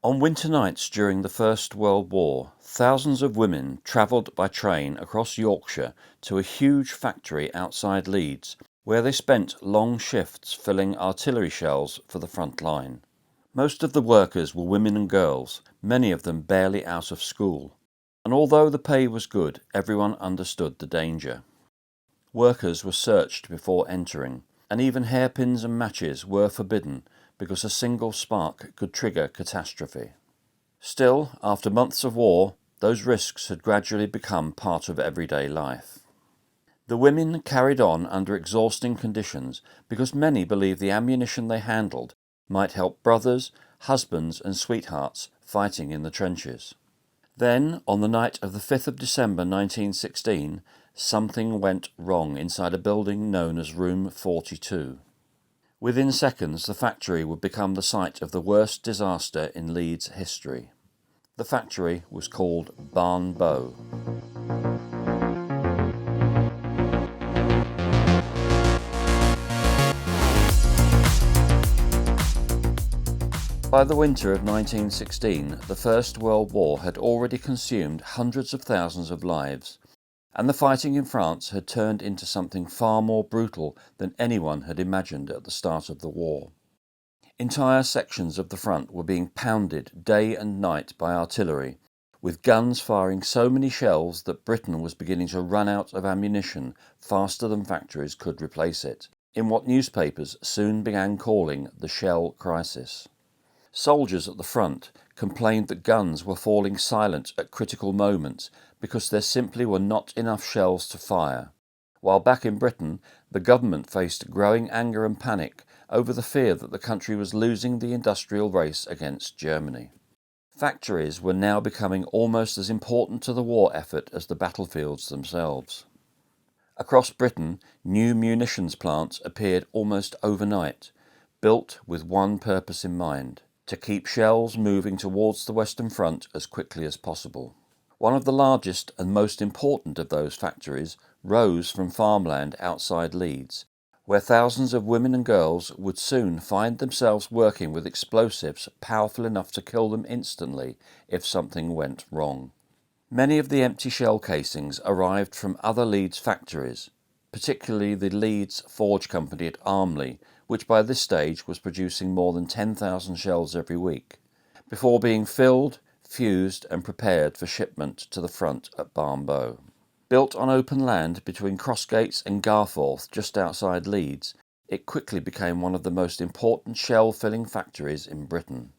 On winter nights during the First World War, thousands of women travelled by train across Yorkshire to a huge factory outside Leeds, where they spent long shifts filling artillery shells for the front line. Most of the workers were women and girls, many of them barely out of school, and although the pay was good, everyone understood the danger. Workers were searched before entering, and even hairpins and matches were forbidden because a single spark could trigger catastrophe. Still, after months of war, those risks had gradually become part of everyday life. The women carried on under exhausting conditions because many believed the ammunition they handled might help brothers, husbands and sweethearts fighting in the trenches. Then, on the night of the 5th of December 1916, something went wrong inside a building known as Room 42. Within seconds, the factory would become the site of the worst disaster in Leeds history. The factory was called Barnbow. By the winter of 1916, the First World War had already consumed hundreds of thousands of lives, and the fighting in France had turned into something far more brutal than anyone had imagined at the start of the war. Entire sections of the front were being pounded day and night by artillery, with guns firing so many shells that Britain was beginning to run out of ammunition faster than factories could replace it, in what newspapers soon began calling the shell crisis. Soldiers at the front complained that guns were falling silent at critical moments because there simply were not enough shells to fire, while back in Britain the government faced growing anger and panic over the fear that the country was losing the industrial race against Germany. Factories were now becoming almost as important to the war effort as the battlefields themselves. Across Britain, new munitions plants appeared almost overnight, built with one purpose in mind: to keep shells moving towards the Western Front as quickly as possible. One of the largest and most important of those factories rose from farmland outside Leeds, where thousands of women and girls would soon find themselves working with explosives powerful enough to kill them instantly if something went wrong. Many of the empty shell casings arrived from other Leeds factories, particularly the Leeds Forge Company at Armley, which by this stage was producing more than 10,000 shells every week, before being filled, fused and prepared for shipment to the front at Barnbow. Built on open land between Crossgates and Garforth just outside Leeds, it quickly became one of the most important shell-filling factories in Britain.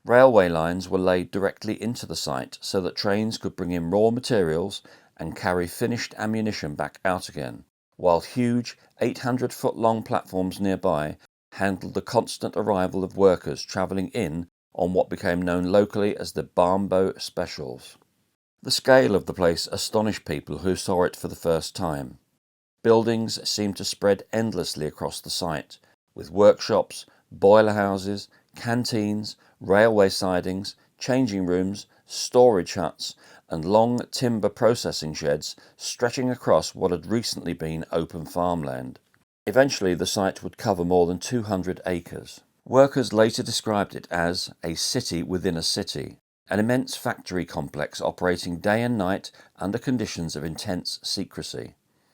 Railway lines were laid directly into the site so that trains could bring in raw materials and carry finished ammunition back out again, while huge 800-foot-long platforms nearby handled the constant arrival of workers travelling in on what became known locally as the Barnbow Specials. The scale of the place astonished people who saw it for the first time. Buildings seemed to spread endlessly across the site, with workshops, boiler houses, canteens, railway sidings, changing rooms, storage huts, and long timber processing sheds stretching across what had recently been open farmland. Eventually the site would cover more than 200 acres. Workers later described it as a city within a city, an immense factory complex operating day and night under conditions of intense secrecy.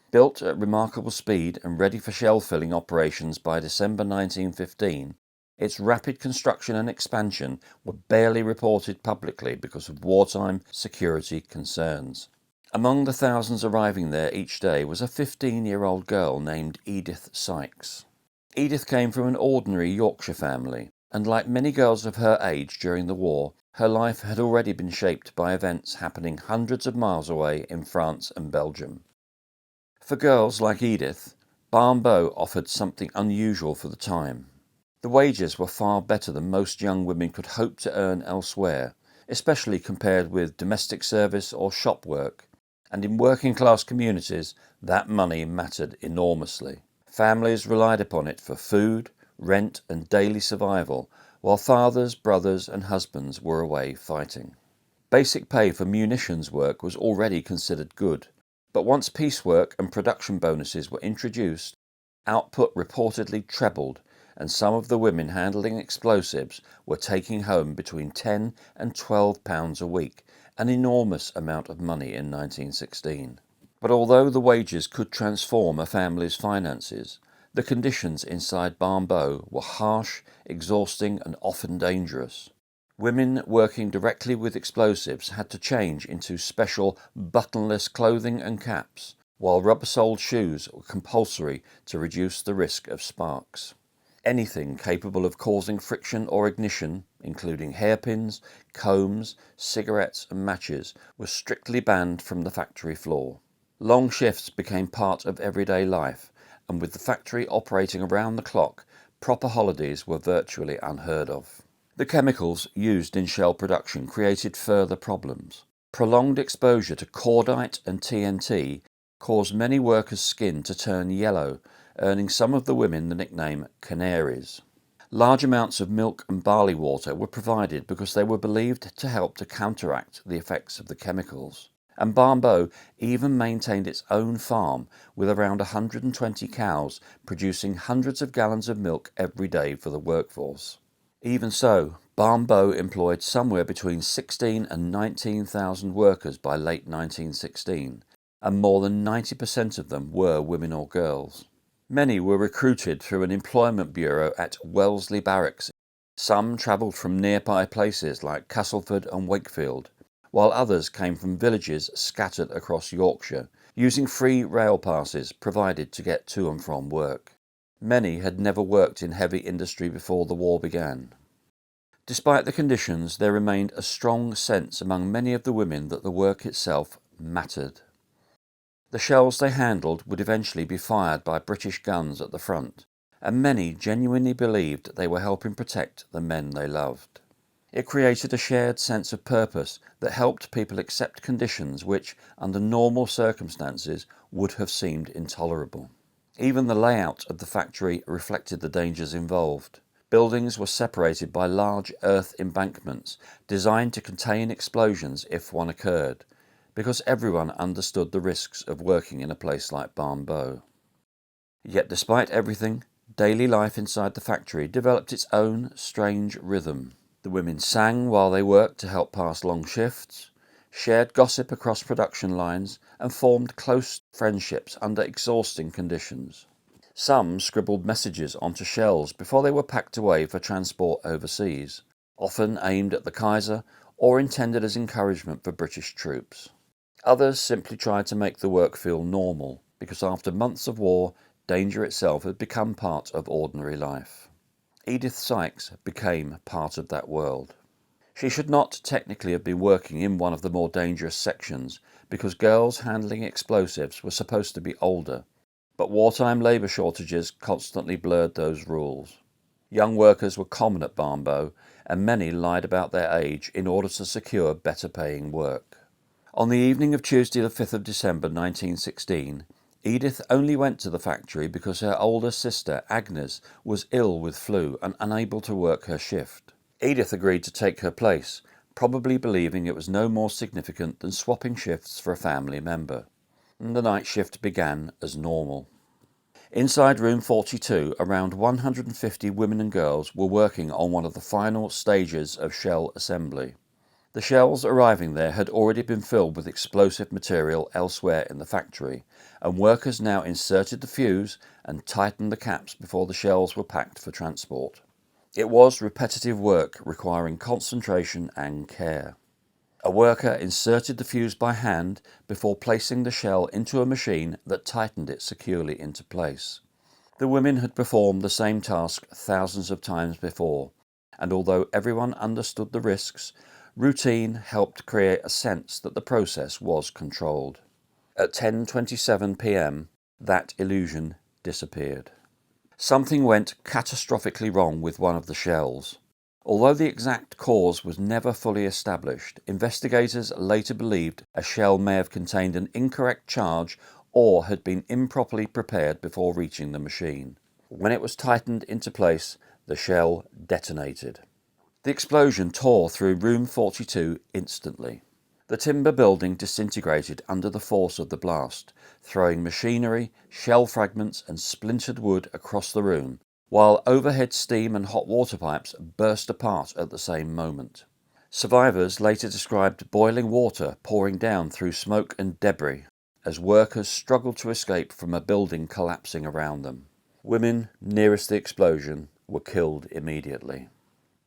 Built at remarkable speed and ready for shell-filling operations by December 1915, its rapid construction and expansion were barely reported publicly because of wartime security concerns. Among the thousands arriving there each day was a 15-year-old girl named Edith Sykes. Edith came from an ordinary Yorkshire family, and like many girls of her age during the war, her life had already been shaped by events happening hundreds of miles away in France and Belgium. For girls like Edith, Barnbow offered something unusual for the time. The wages were far better than most young women could hope to earn elsewhere, especially compared with domestic service or shop work, and in working-class communities that money mattered enormously. Families relied upon it for food, rent and daily survival, while fathers, brothers and husbands were away fighting. Basic pay for munitions work was already considered good, but once piecework and production bonuses were introduced, output reportedly trebled, and some of the women handling explosives were taking home between £10 and £12 a week, an enormous amount of money in 1916. But although the wages could transform a family's finances, the conditions inside Barnbow were harsh, exhausting and often dangerous. Women working directly with explosives had to change into special buttonless clothing and caps, while rubber-soled shoes were compulsory to reduce the risk of sparks. Anything capable of causing friction or ignition, including hairpins, combs, cigarettes and matches, was strictly banned from the factory floor. Long shifts became part of everyday life, and with the factory operating around the clock, proper holidays were virtually unheard of. The chemicals used in shell production created further problems. Prolonged exposure to cordite and TNT caused many workers' skin to turn yellow, earning some of the women the nickname canaries. Large amounts of milk and barley water were provided because they were believed to help to counteract the effects of the chemicals. And Barnbow even maintained its own farm with around 120 cows, producing hundreds of gallons of milk every day for the workforce. Even so, Barnbow employed somewhere between 16 and 19,000 workers by late 1916, and more than 90% of them were women or girls. Many were recruited through an employment bureau at Wellesley Barracks. Some travelled from nearby places like Castleford and Wakefield, while others came from villages scattered across Yorkshire, using free rail passes provided to get to and from work. Many had never worked in heavy industry before the war began. Despite the conditions, there remained a strong sense among many of the women that the work itself mattered. The shells they handled would eventually be fired by British guns at the front, and many genuinely believed they were helping protect the men they loved. It created a shared sense of purpose that helped people accept conditions which, under normal circumstances, would have seemed intolerable. Even the layout of the factory reflected the dangers involved. Buildings were separated by large earth embankments designed to contain explosions if one occurred, because everyone understood the risks of working in a place like Barnbow. Yet despite everything, daily life inside the factory developed its own strange rhythm. The women sang while they worked to help pass long shifts, shared gossip across production lines, and formed close friendships under exhausting conditions. Some scribbled messages onto shells before they were packed away for transport overseas, often aimed at the Kaiser or intended as encouragement for British troops. Others simply tried to make the work feel normal, because after months of war, danger itself had become part of ordinary life. Edith Sykes became part of that world. She should not technically have been working in one of the more dangerous sections, because girls handling explosives were supposed to be older, but wartime labour shortages constantly blurred those rules. Young workers were common at Barnbow, and many lied about their age in order to secure better paying work. On the evening of Tuesday the 5th of December 1916, Edith only went to the factory because her older sister, Agnes, was ill with flu and unable to work her shift. Edith agreed to take her place, probably believing it was no more significant than swapping shifts for a family member. And the night shift began as normal. Inside room 42, around 150 women and girls were working on one of the final stages of shell assembly. The shells arriving there had already been filled with explosive material elsewhere in the factory, and workers now inserted the fuse and tightened the caps before the shells were packed for transport. It was repetitive work requiring concentration and care. A worker inserted the fuse by hand before placing the shell into a machine that tightened it securely into place. The women had performed the same task thousands of times before, and although everyone understood the risks, routine helped create a sense that the process was controlled. At 10:27 p.m, that illusion disappeared. Something went catastrophically wrong with one of the shells. Although the exact cause was never fully established, investigators later believed a shell may have contained an incorrect charge or had been improperly prepared before reaching the machine. When it was tightened into place, the shell detonated. The explosion tore through room 42 instantly. The timber building disintegrated under the force of the blast, throwing machinery, shell fragments and splintered wood across the room, while overhead steam and hot water pipes burst apart at the same moment. Survivors later described boiling water pouring down through smoke and debris as workers struggled to escape from a building collapsing around them. Women nearest the explosion were killed immediately.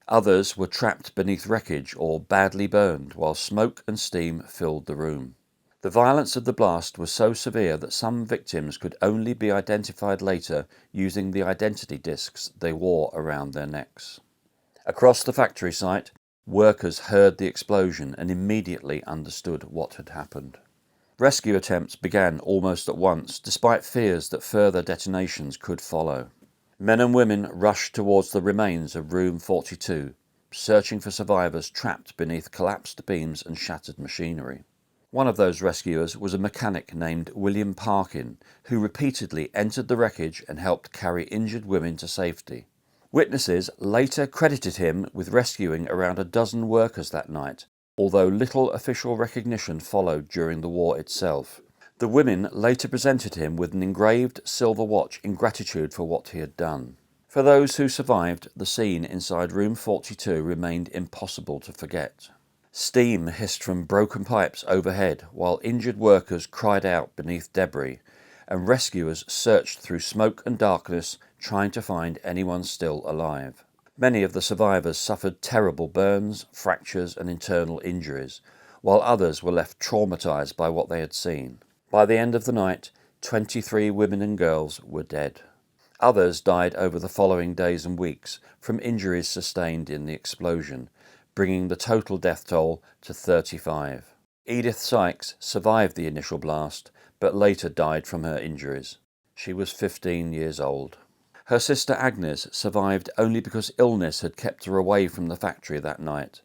Others were trapped beneath wreckage or badly burned while smoke and steam filled the room. The violence of the blast was so severe that some victims could only be identified later using the identity discs they wore around their necks. Across the factory site, workers heard the explosion and immediately understood what had happened. Rescue attempts began almost at once, despite fears that further detonations could follow. Men and women rushed towards the remains of Room 42, searching for survivors trapped beneath collapsed beams and shattered machinery. One of those rescuers was a mechanic named William Parkin, who repeatedly entered the wreckage and helped carry injured women to safety. Witnesses later credited him with rescuing around a dozen workers that night, although little official recognition followed during the war itself. The women later presented him with an engraved silver watch in gratitude for what he had done. For those who survived, the scene inside Room 42 remained impossible to forget. Steam hissed from broken pipes overhead, while injured workers cried out beneath debris, and rescuers searched through smoke and darkness, trying to find anyone still alive. Many of the survivors suffered terrible burns, fractures, and internal injuries, while others were left traumatized by what they had seen. By the end of the night, 23 women and girls were dead. Others died over the following days and weeks from injuries sustained in the explosion, bringing the total death toll to 35. Edith Sykes survived the initial blast, but later died from her injuries. She was 15 years old. Her sister Agnes survived only because illness had kept her away from the factory that night,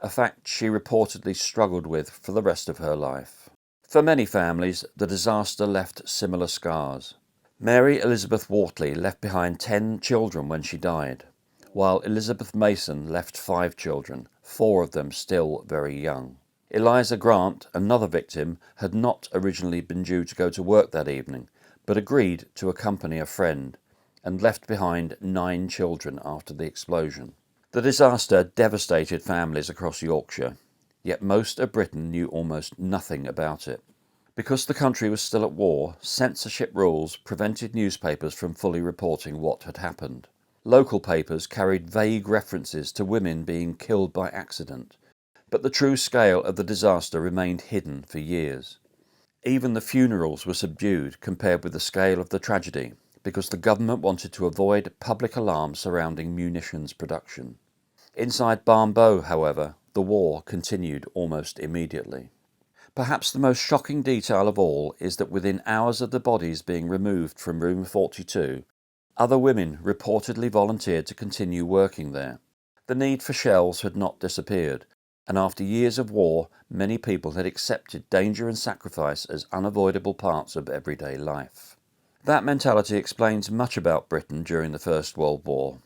a fact she reportedly struggled with for the rest of her life. For many families, the disaster left similar scars. Mary Elizabeth Wortley left behind 10 children when she died, while Elizabeth Mason left 5 children, 4 of them still very young. Eliza Grant, another victim, had not originally been due to go to work that evening, but agreed to accompany a friend, and left behind 9 children after the explosion. The disaster devastated families across Yorkshire, yet most of Britain knew almost nothing about it. Because the country was still at war, censorship rules prevented newspapers from fully reporting what had happened. Local papers carried vague references to women being killed by accident, but the true scale of the disaster remained hidden for years. Even the funerals were subdued compared with the scale of the tragedy, because the government wanted to avoid public alarm surrounding munitions production. Inside Barnbow, however, the war continued almost immediately. Perhaps the most shocking detail of all is that within hours of the bodies being removed from Room 42, other women reportedly volunteered to continue working there. The need for shells had not disappeared, and after years of war, many people had accepted danger and sacrifice as unavoidable parts of everyday life. That mentality explains much about Britain during the First World War.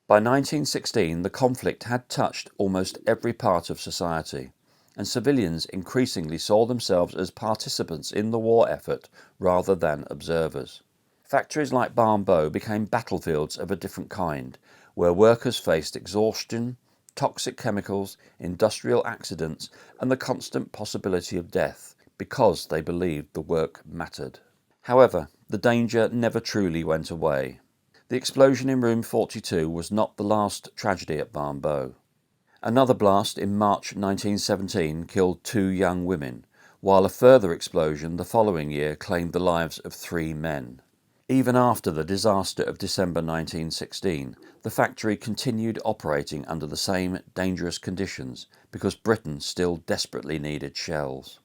By 1916, the conflict had touched almost every part of society, and civilians increasingly saw themselves as participants in the war effort rather than observers. Factories like Barnbow became battlefields of a different kind, where workers faced exhaustion, toxic chemicals, industrial accidents, and the constant possibility of death, because they believed the work mattered. However, the danger never truly went away. The explosion in Room 42 was not the last tragedy at Barnbow. Another blast in March 1917 killed 2 young women, while a further explosion the following year claimed the lives of 3 men. Even after the disaster of December 1916, the factory continued operating under the same dangerous conditions because Britain still desperately needed shells.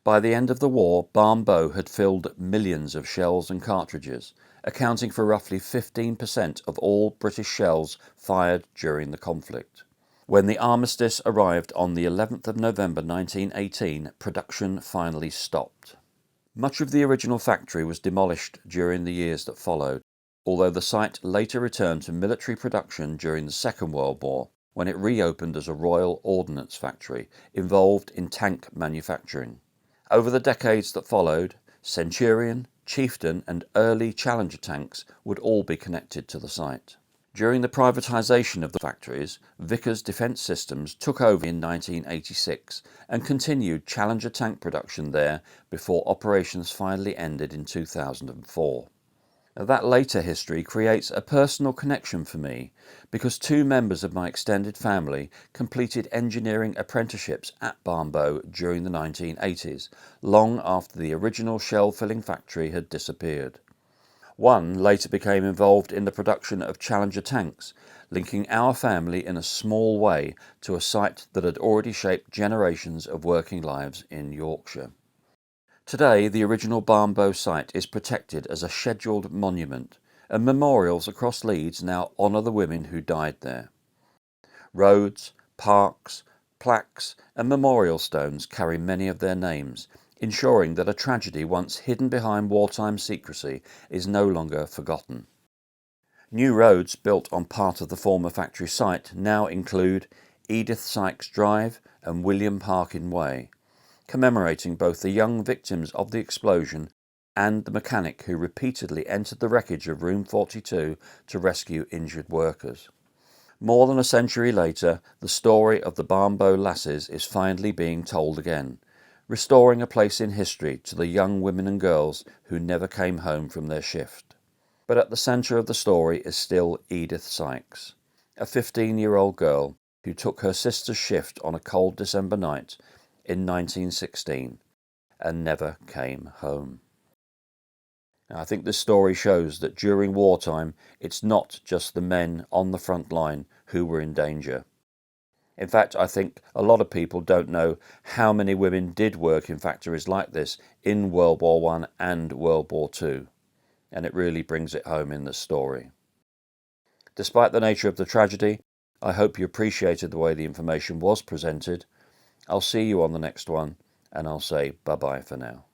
By the end of the war, Barnbow had filled millions of shells and cartridges, accounting for roughly 15% of all British shells fired during the conflict. When the armistice arrived on the 11th of November 1918, production finally stopped. Much of the original factory was demolished during the years that followed, although the site later returned to military production during the Second World War, when it reopened as a Royal Ordnance Factory involved in tank manufacturing. Over the decades that followed, Centurion, Chieftain and early Challenger tanks would all be connected to the site. During the privatisation of the factories, Vickers Defence Systems took over in 1986 and continued Challenger tank production there before operations finally ended in 2004. Now, that later history creates a personal connection for me because two members of my extended family completed engineering apprenticeships at Barnbow during the 1980s, long after the original shell-filling factory had disappeared. One later became involved in the production of Challenger tanks, linking our family in a small way to a site that had already shaped generations of working lives in Yorkshire. Today, the original Barnbow site is protected as a scheduled monument, and memorials across Leeds now honour the women who died there. Roads, parks, plaques and memorial stones carry many of their names, ensuring that a tragedy once hidden behind wartime secrecy is no longer forgotten. New roads built on part of the former factory site now include Edith Sykes Drive and William Parkin Way, commemorating both the young victims of the explosion and the mechanic who repeatedly entered the wreckage of Room 42 to rescue injured workers. More than a century later, the story of the Barnbow lasses is finally being told again, restoring a place in history to the young women and girls who never came home from their shift. But at the centre of the story is still Edith Sykes, a 15-year-old girl who took her sister's shift on a cold December night in 1916 and never came home. Now, I think this story shows that during wartime it's not just the men on the front line who were in danger. In fact, I think a lot of people don't know how many women did work in factories like this in World War I and World War II, and it really brings it home in the story. Despite the nature of the tragedy, I hope you appreciated the way the information was presented. I'll see you on the next one, and I'll say bye-bye for now.